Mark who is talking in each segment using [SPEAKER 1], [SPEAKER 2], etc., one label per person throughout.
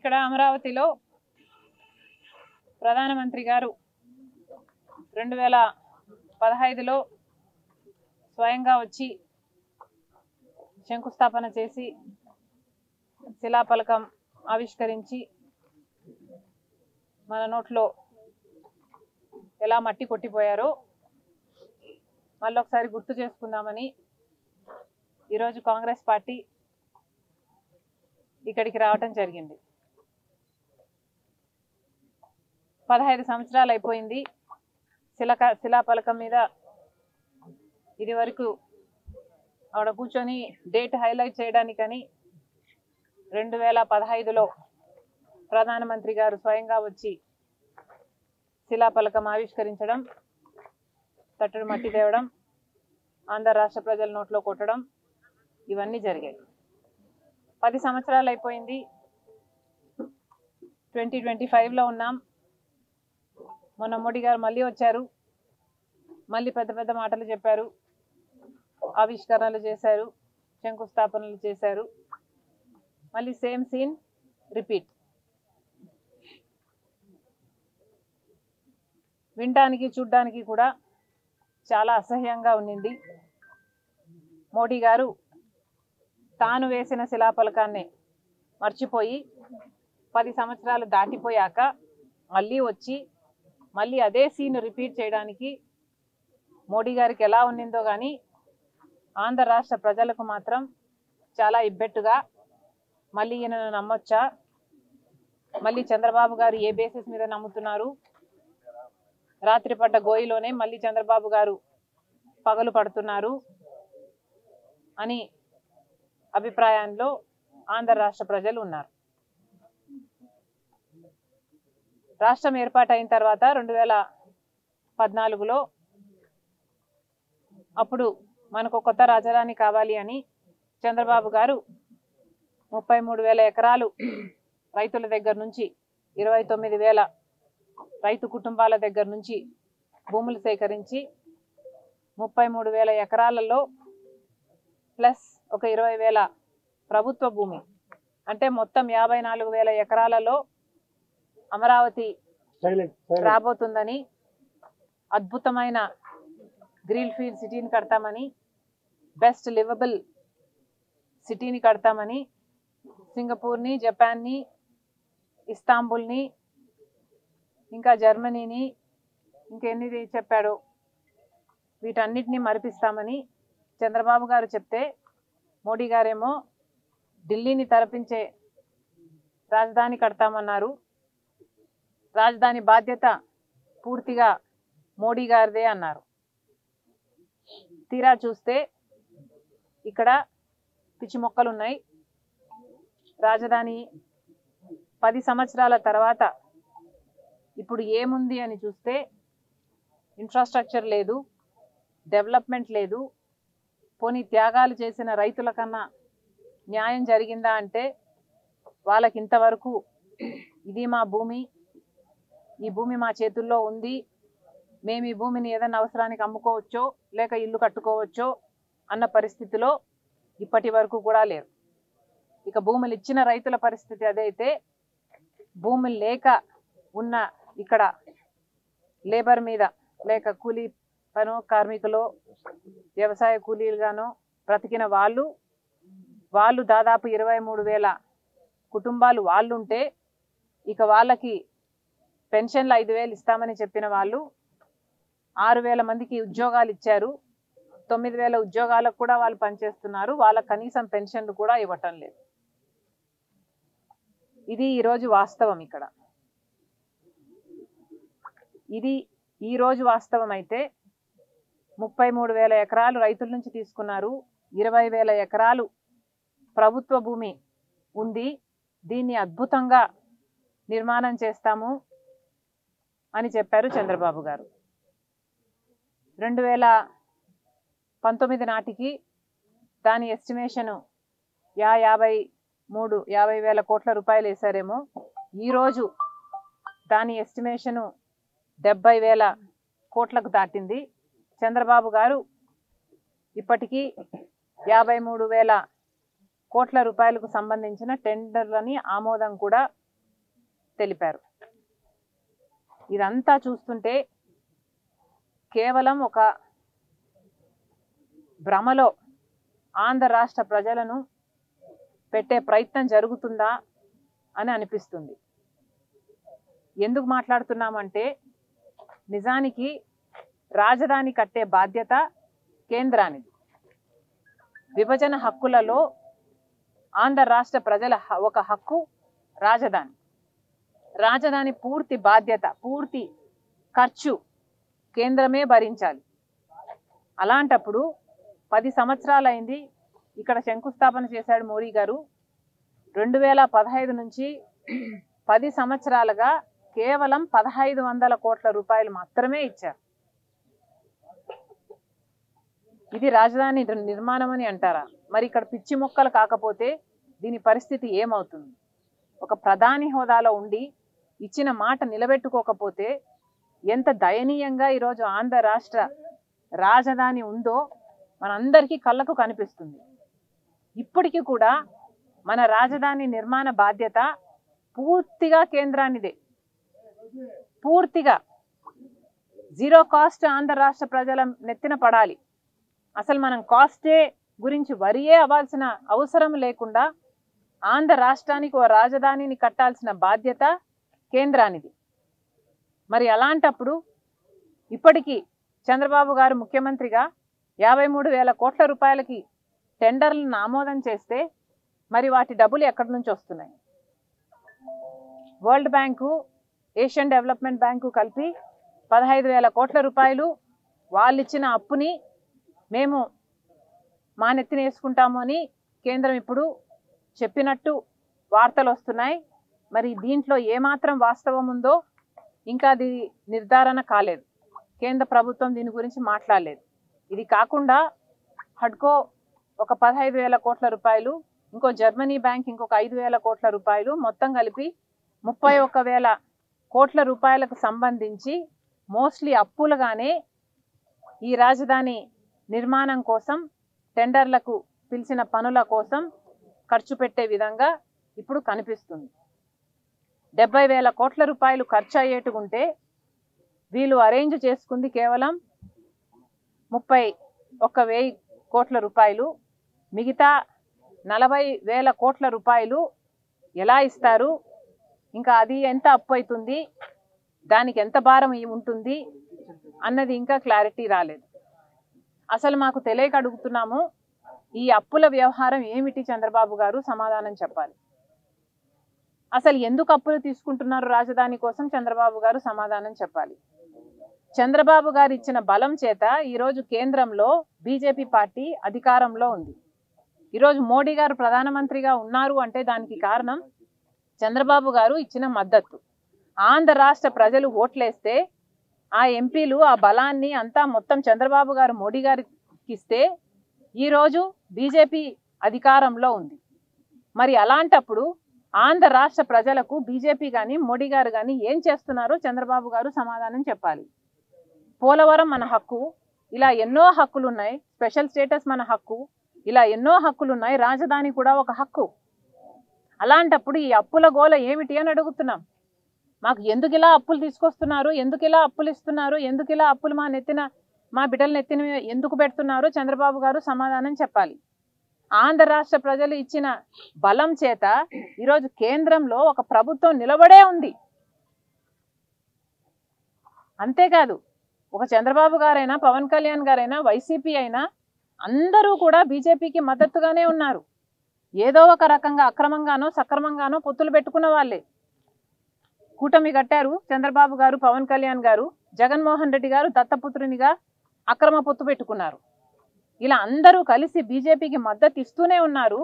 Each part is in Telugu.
[SPEAKER 1] ఇక్కడ అమరావతిలో ప్రధానమంత్రి గారు 2015లో స్వయంగా వచ్చి శంకుస్థాపన చేసి శిలాఫలకం ఆవిష్కరించి మన నోట్లో ఎలా మట్టి కొట్టిపోయారో మళ్ళొకసారి గుర్తు చేసుకుందామని ఈరోజు కాంగ్రెస్ పార్టీ ఇక్కడికి రావటం జరిగింది. 15 సంవత్సరాలు అయిపోయింది. శిలాఫలకం మీద ఇది వరకు ఆవిడ కూర్చొని డేట్ హైలైట్ చేయడానికని 2015లో ప్రధానమంత్రి గారు స్వయంగా వచ్చి శిలాఫలకం ఆవిష్కరించడం, తట్టడు మట్టి తేవడం, ఆంధ్ర రాష్ట్ర ప్రజల నోట్లో కొట్టడం ఇవన్నీ జరిగాయి. 10 సంవత్సరాలు అయిపోయింది. 2025లో ఉన్నాం. మొన్న మోడీ గారు మళ్ళీ వచ్చారు, మళ్ళీ పెద్ద పెద్ద మాటలు చెప్పారు, ఆవిష్కరణలు చేశారు, శంకుస్థాపనలు చేశారు. మళ్ళీ సేమ్ సీన్ రిపీట్. వినడానికి చూడ్డానికి కూడా చాలా అసహ్యంగా ఉండింది. మోడీ గారు తాను వేసిన శిలాఫలకాన్ని మర్చిపోయి 10 సంవత్సరాలు దాటిపోయాక మళ్ళీ వచ్చి మళ్ళీ అదే సీన్ రిపీట్ చేయడానికి మోడీ గారికి ఎలా ఉన్నిందో కానీ ఆంధ్ర రాష్ట్ర ప్రజలకు మాత్రం చాలా ఇబ్బెట్టుగా మళ్ళీ ఈయనను నమ్మొచ్చా, మళ్ళీ చంద్రబాబు గారు ఏ బేసిస్ మీద నమ్ముతున్నారు, రాత్రి పడ్డ గోయిలోనే మళ్ళీ చంద్రబాబు గారు పగలు పడుతున్నారు అని అభిప్రాయంలో ఆంధ్ర రాష్ట్ర ప్రజలు ఉన్నారు. రాష్ట్రం ఏర్పాటైన తర్వాత 2014లో అప్పుడు మనకు కొత్త రాజధాని కావాలి అని చంద్రబాబు గారు 33,000 ఎకరాలు రైతుల దగ్గర నుంచి 29,000 రైతు కుటుంబాల దగ్గర నుంచి భూములు సేకరించి 33,000 ఎకరాలలో ప్లస్ ఒక 20,000 ప్రభుత్వ భూమి అంటే మొత్తం 54,000 ఎకరాలలో అమరావతి రాబోతుందని, అద్భుతమైన గ్రీన్ ఫీల్డ్ సిటీని కడతామని, బెస్ట్ లివబుల్ సిటీని కడతామని సింగపూర్ని, జపాన్ని, ఇస్తాంబుల్ని, ఇంకా జర్మనీని, ఇంకెన్ని చెప్పాడో వీటన్నిటిని మరిపిస్తామని చంద్రబాబు గారు చెప్తే మోడీ గారేమో ఢిల్లీని తలపించే రాజధాని కడతామన్నారు. రాజధాని బాధ్యత పూర్తిగా మోడీ గారిదే అన్నారు. తీరా చూస్తే ఇక్కడ పిచ్చి మొక్కలు ఉన్నాయి. రాజధాని 10 సంవత్సరాల తర్వాత ఇప్పుడు ఏముంది అని చూస్తే ఇన్ఫ్రాస్ట్రక్చర్ లేదు, డెవలప్మెంట్ లేదు. పోనీ త్యాగాలు చేసిన రైతుల కన్నా న్యాయం జరిగిందా అంటే వాళ్ళకి ఇంతవరకు ఇది మా భూమి, ఈ భూమి మా చేతుల్లో ఉంది, మేము ఈ భూమిని ఏదైనా అవసరానికి అమ్ముకోవచ్చో లేక ఇల్లు కట్టుకోవచ్చో అన్న పరిస్థితిలో ఇప్పటి వరకు కూడా లేరు. ఇక భూములు ఇచ్చిన రైతుల పరిస్థితి అదైతే భూములు లేక ఉన్న ఇక్కడ లేబర్ మీద లేక కూలీ పనో కార్మికులు వ్యవసాయ కూలీలుగానో బ్రతికిన వాళ్ళు దాదాపు 23,000 కుటుంబాలు వాళ్ళుంటే ఇక వాళ్ళకి పెన్షన్లు 5,000 ఇస్తామని చెప్పిన వాళ్ళు 6,000 మందికి ఉద్యోగాలు ఇచ్చారు. 9,000 ఉద్యోగాలకు కూడా వాళ్ళు పనిచేస్తున్నారు. వాళ్ళకి కనీసం పెన్షన్లు కూడా ఇవ్వటం లేదు. ఇది ఈరోజు వాస్తవం. ఇక్కడ ఇది ఈరోజు వాస్తవం అయితే 33,000 ఎకరాలు రైతుల నుంచి తీసుకున్నారు. 20,000 ఎకరాలు ప్రభుత్వ భూమి ఉంది. దీన్ని అద్భుతంగా నిర్మాణం చేస్తాము అని చెప్పారు చంద్రబాబు గారు. 2019 నాటికి దాని ఎస్టిమేషను 50,000 కోట్ల రూపాయలు వేశారేమో. ఈరోజు దాని ఎస్టిమేషను 70,000 కోట్లకు దాటింది. చంద్రబాబు గారు ఇప్పటికీ 53,000 కోట్ల రూపాయలకు సంబంధించిన టెండర్లని ఆమోదం కూడా తెలిపారు. ఇదంతా చూస్తుంటే కేవలం ఒక భ్రమలో ఆంధ్ర రాష్ట్ర ప్రజలను పెట్టే ప్రయత్నం జరుగుతుందా అని అనిపిస్తుంది. ఎందుకు మాట్లాడుతున్నామంటే నిజానికి రాజధాని కట్టే బాధ్యత కేంద్రానిది. విభజన హక్కులలో ఆంధ్ర రాష్ట్ర ప్రజల ఒక హక్కు రాజధాని. రాజధాని పూర్తి బాధ్యత, పూర్తి ఖర్చు కేంద్రమే భరించాలి. అలాంటప్పుడు 10 సంవత్సరాలైంది ఇక్కడ శంకుస్థాపన చేశాడు మోడీ గారు. 2015 నుంచి 10 సంవత్సరాలుగా కేవలం 1500 కోట్ల రూపాయలు మాత్రమే ఇచ్చారు. ఇది రాజధాని నిర్మాణం అని అంటారా? మరి ఇక్కడ పిచ్చి మొక్కలు కాకపోతే దీని పరిస్థితి ఏమవుతుంది? ఒక ప్రధాని హోదాలో ఉండి ఇచ్చిన మాట నిలబెట్టుకోకపోతే ఎంత దయనీయంగా ఈరోజు ఆంధ్ర రాష్ట్ర రాజధాని ఉందో మనందరికీ కళ్ళకు కనిపిస్తుంది. ఇప్పటికీ కూడా మన రాజధాని నిర్మాణ బాధ్యత పూర్తిగా కేంద్రానిదే. పూర్తిగా జీరో కాస్ట్ ఆంధ్ర రాష్ట్ర ప్రజల నెత్తిన పడాలి. అసలు మనం కాస్టే గురించి వరియే అవ్వాల్సిన అవసరం లేకుండా ఆంధ్ర రాష్ట్రానికి ఓ రాజధానిని కట్టాల్సిన బాధ్యత కేంద్రానిది. మరి అలాంటప్పుడు ఇప్పటికీ చంద్రబాబు గారు ముఖ్యమంత్రిగా 53,000 కోట్ల రూపాయలకి టెండర్లను ఆమోదం చేస్తే మరి వాటి డబ్బులు ఎక్కడి నుంచి వస్తున్నాయి? World bank, Asian development bank కలిపి 15,000 కోట్ల రూపాయలు వాళ్ళు ఇచ్చిన అప్పుని మేము మా నెత్తిన వేసుకుంటాము అని కేంద్రం ఇప్పుడు చెప్పినట్టు వార్తలు వస్తున్నాయి. మరి దీంట్లో ఏమాత్రం వాస్తవం ఉందో ఇంకా అది నిర్ధారణ కాలేదు. కేంద్ర ప్రభుత్వం దీని గురించి మాట్లాడలేదు. ఇది కాకుండా హడ్కో ఒక 15,000 కోట్ల రూపాయలు, ఇంకో జర్మనీ బ్యాంక్ ఇంకొక 5,000 కోట్ల రూపాయలు, మొత్తం కలిపి 31,000 కోట్ల రూపాయలకు సంబంధించి మోస్ట్లీ అప్పులుగానే ఈ రాజధాని నిర్మాణం కోసం టెండర్లకు పిలిచిన పనుల కోసం ఖర్చు పెట్టే విధంగా ఇప్పుడు కనిపిస్తుంది. 70,000 కోట్ల రూపాయలు ఖర్చు అయ్యేట్టుకుంటే వీళ్ళు అరేంజ్ చేసుకుంది కేవలం 31,000 కోట్ల రూపాయలు. మిగతా 40,000 కోట్ల రూపాయలు ఎలా ఇస్తారు? ఇంకా అది ఎంత అప్పు అవుతుంది, దానికి ఎంత భారం ఉంటుంది అన్నది ఇంకా క్లారిటీ రాలేదు. అసలు మాకు తెలియక అడుగుతున్నాము, ఈ అప్పుల వ్యవహారం ఏమిటి? చంద్రబాబు గారు సమాధానం చెప్పాలి. అసలు ఎందుకు అప్పులు తీసుకుంటున్నారు రాజధాని కోసం? చంద్రబాబు గారు సమాధానం చెప్పాలి. చంద్రబాబు గారు ఇచ్చిన బలం చేత ఈరోజు కేంద్రంలో బీజేపీ పార్టీ అధికారంలో ఉంది. ఈరోజు మోడీ గారు ప్రధానమంత్రిగా ఉన్నారు అంటే దానికి కారణం చంద్రబాబు గారు ఇచ్చిన మద్దతు. ఆంధ్ర రాష్ట్ర ప్రజలు ఓట్లేస్తే ఆ ఎంపీలు ఆ బలాన్ని అంతా మొత్తం చంద్రబాబు గారు మోడీ గారికి ఇస్తే ఈరోజు బీజేపీ అధికారంలో ఉంది. మరి అలాంటప్పుడు ఆంధ్ర రాష్ట్ర ప్రజలకు బీజేపీ కానీ మోడీ గారు కానీ ఏం చేస్తున్నారో చంద్రబాబు గారు సమాధానం చెప్పాలి. పోలవరం మన హక్కు, ఇలా ఎన్నో హక్కులు ఉన్నాయి. స్పెషల్ స్టేటస్ మన హక్కు, ఇలా ఎన్నో హక్కులు ఉన్నాయి. రాజధాని కూడా ఒక హక్కు. అలాంటప్పుడు ఈ అప్పుల గోల ఏమిటి అని అడుగుతున్నాం. మాకు ఎందుకు ఇలా అప్పులు తీసుకొస్తున్నారు, ఎందుకు ఇలా అప్పులు ఇస్తున్నారు, ఎందుకు ఇలా అప్పులు మా నెత్తిన మా బిడ్డల నెత్తిన ఎందుకు పెడుతున్నారు? చంద్రబాబు గారు సమాధానం చెప్పాలి. ఆంధ్ర రాష్ట్ర ప్రజలు ఇచ్చిన బలం చేత ఈరోజు కేంద్రంలో ఒక ప్రభుత్వం నిలబడే ఉంది. అంతేకాదు, ఒక చంద్రబాబు గారైనా, పవన్ కళ్యాణ్ గారైనా, వైసీపీ అయినా అందరూ కూడా బీజేపీకి మద్దతుగానే ఉన్నారు. ఏదో ఒక రకంగా అక్రమంగానో సక్రమంగానో పొత్తులు పెట్టుకున్న వాళ్ళే. కూటమి కట్టారు చంద్రబాబు గారు, పవన్ కళ్యాణ్ గారు, జగన్మోహన్ రెడ్డి గారు దత్తపుత్రునిగా అక్రమ పొత్తు పెట్టుకున్నారు. ఇలా అందరూ కలిసి బీజేపీకి మద్దతు ఇస్తూనే ఉన్నారు.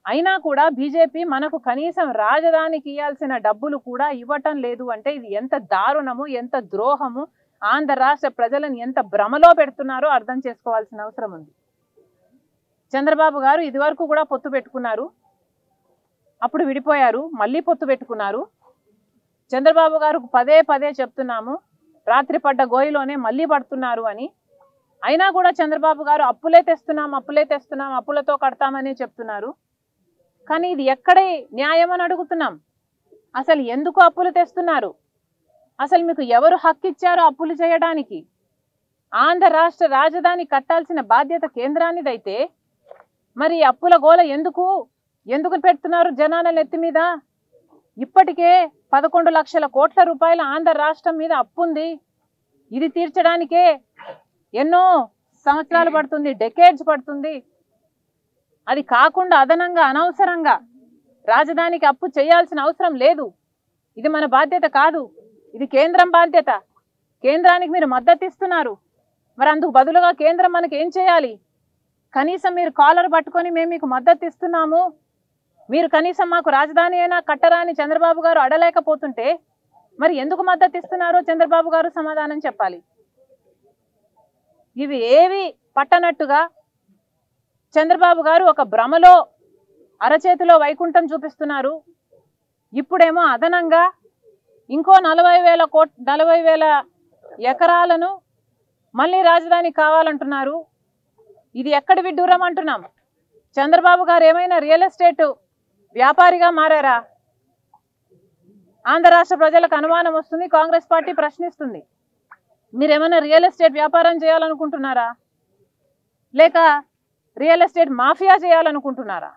[SPEAKER 1] అయినా కూడా బీజేపీ మనకు కనీసం రాజధానికి ఇవ్వాల్సిన డబ్బులు కూడా ఇవ్వటం లేదు అంటే ఇది ఎంత దారుణము, ఎంత ద్రోహము, ఆంధ్ర రాష్ట్ర ప్రజలను ఎంత భ్రమలో పెడుతున్నారో అర్థం చేసుకోవాల్సిన అవసరం ఉంది. చంద్రబాబు గారు ఇదివరకు కూడా పొత్తు పెట్టుకున్నారు, అప్పుడు విడిపోయారు, మళ్ళీ పొత్తు పెట్టుకున్నారు. చంద్రబాబు గారు పదే పదే చెప్తున్నాము, రాత్రి పడ్డ గోయిలోనే మళ్ళీ పడుతున్నారు అని. అయినా కూడా చంద్రబాబు గారు అప్పులే తెస్తున్నాం, అప్పులతో కడతామని చెప్తున్నారు. కానీ ఇది ఎక్కడే న్యాయం అని అడుగుతున్నాం. అసలు ఎందుకు అప్పులు తెస్తున్నారు? అసలు మీకు ఎవరు హక్కు ఇచ్చారు అప్పులు చేయడానికి? ఆంధ్ర రాష్ట్ర రాజధాని కట్టాల్సిన బాధ్యత కేంద్రానిదైతే మరి అప్పుల గోల ఎందుకు పెడుతున్నారు జనాల నెత్తి మీద? ఇప్పటికే 11 లక్షల కోట్ల రూపాయల ఆంధ్ర రాష్ట్రం మీద అప్పు ఉంది. ఇది తీర్చడానికే ఎన్నో సంవత్సరాలు పడుతుంది, డెకేడ్స్ పడుతుంది. అది కాకుండా అదనంగా అనవసరంగా రాజధానికి అప్పు చేయాల్సిన అవసరం లేదు. ఇది మన బాధ్యత కాదు, ఇది కేంద్రం బాధ్యత. కేంద్రానికి మీరు మద్దతు ఇస్తున్నారు, మరి అందుకు బదులుగా కేంద్రం మనకి ఏం చేయాలి? కనీసం మీరు కాలర్ పట్టుకొని మేము మీకు మద్దతు ఇస్తున్నాము, మీరు కనీసం మాకు రాజధాని అయినా కట్టరా అని చంద్రబాబు గారు అడలేకపోతుంటే మరి ఎందుకు మద్దతు ఇస్తున్నారో చంద్రబాబు గారు సమాధానం చెప్పాలి. ఇవి ఏవి పట్టనట్టుగా చంద్రబాబు గారు ఒక భ్రమలో అరచేతిలో వైకుంఠం చూపిస్తున్నారు. ఇప్పుడేమో అదనంగా ఇంకో 40,000 ఎకరాలను మళ్ళీ రాజధాని కావాలంటున్నారు. ఇది ఎక్కడి విడ్డూరం అంటున్నాం? చంద్రబాబు గారు ఏమైనా రియల్ ఎస్టేట్ వ్యాపారిగా మారారా? ఆంధ్ర రాష్ట్ర ప్రజలకు అనుమానం వస్తుంది, కాంగ్రెస్ పార్టీ ప్రశ్నిస్తుంది. మీరేమైనా రియల్ ఎస్టేట్ వ్యాపారం చేయాలనుకుంటున్నారా, లేక రియల్ ఎస్టేట్ మాఫియా చేయాలనుకుంటున్నారా?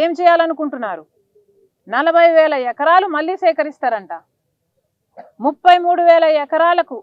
[SPEAKER 1] ఏం చేయాలనుకుంటున్నారు? 40,000 ఎకరాలు మళ్ళీ సేకరిస్తారంట. 33,000 ఎకరాలకు